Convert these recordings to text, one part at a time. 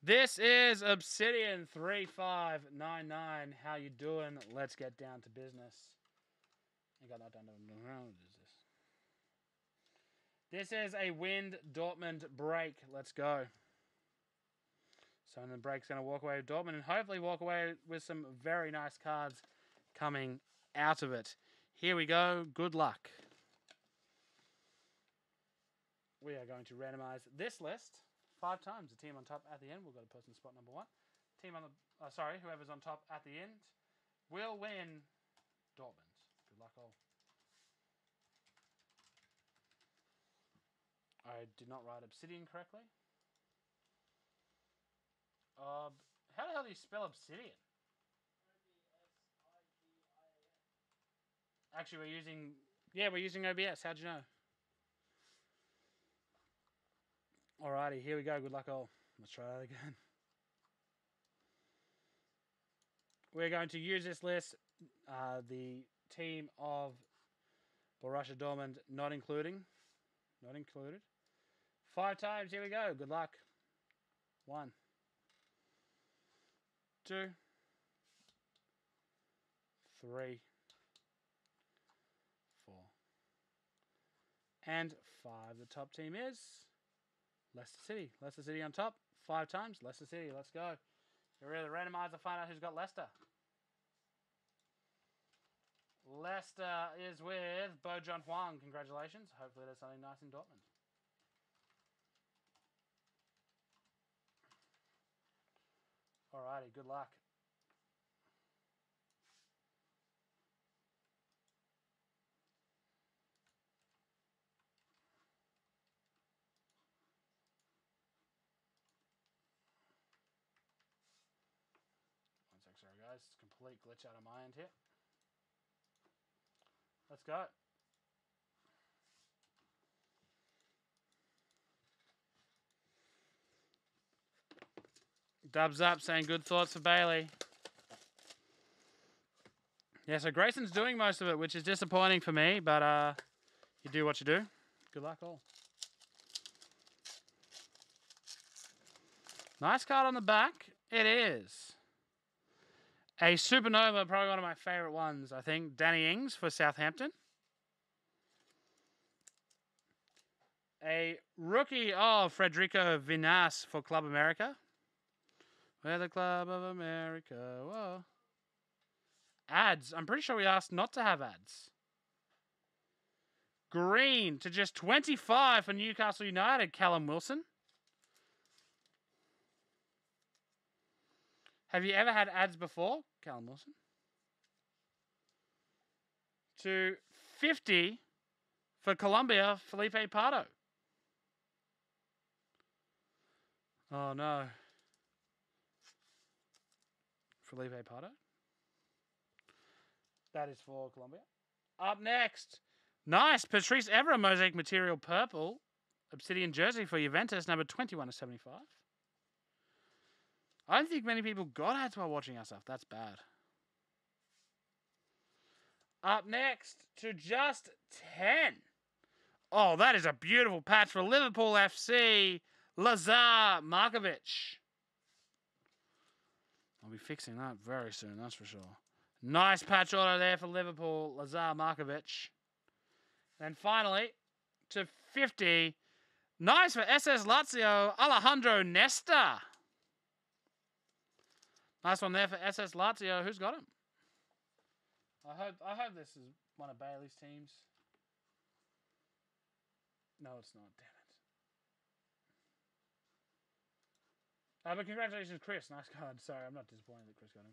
This is Obsidian 3599. How you doing? Let's get down to business. I got that done. What is this? This is a Wind Dortmund break. Let's go. So the break's going to walk away with Dortmund and hopefully walk away with some very nice cards coming out of it. Here we go. Good luck. We are going to randomize this list 5 times. The team on top at the end will go to person spot number 1. Team on the whoever's on top at the end will win Dortmund. Good luck all. I did not write Obsidian correctly. How the hell do you spell Obsidian? Actually, we're using OBS. How'd you know? Alrighty, here we go. Good luck all. Let's try that again. We're going to use this list. The team of Borussia Dortmund not included. 5 times. Here we go. Good luck. 1, 2, 3, 4, and 5. The top team is Leicester City. Leicester City on top. 5 times. Leicester City. Let's go. Get rid of the randomizer. Find out who's got Leicester. Leicester is with Bojan Huang. Congratulations. Hopefully there's something nice in Dortmund. Alrighty, good luck. One sec, sorry guys. It's a complete glitch out of my end here. Let's go. Dubs up saying good thoughts for Bailey. Yeah, so Grayson's doing most of it, which is disappointing for me, but you do what you do. Good luck all. Nice card on the back. It is a Supernova, probably one of my favorite ones, I think. Danny Ings for Southampton. A rookie of Federico Vinas for Club America. We're the Club of America. Whoa. Ads. I'm pretty sure we asked not to have ads. Green to just 25 for Newcastle United, Callum Wilson. Have you ever had ads before, Callum Wilson? To 50 for Colombia, Felipe Pardo. Oh, no. Felipe Pardo. That is for Colombia. Up next. Nice. Patrice Evra, Mosaic Material Purple. Obsidian jersey for Juventus, number 21/75. I don't think many people got ads while watching our stuff. That's bad. Up next to just 10. Oh, that is a beautiful patch for Liverpool FC. Lazar Markovic. I'll be fixing that very soon, that's for sure. Nice patch auto there for Liverpool, Lazar Markovic. And finally, to 50. Nice for SS Lazio, Alejandro Nesta. Nice one there for SS Lazio. Who's got him? I hope this is one of Bailey's teams. No, it's not. Damn it. But congratulations, Chris. Nice card. Sorry, I'm not disappointed that Chris got him.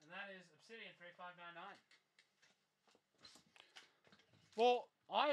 And that is Obsidian 3599. Well, I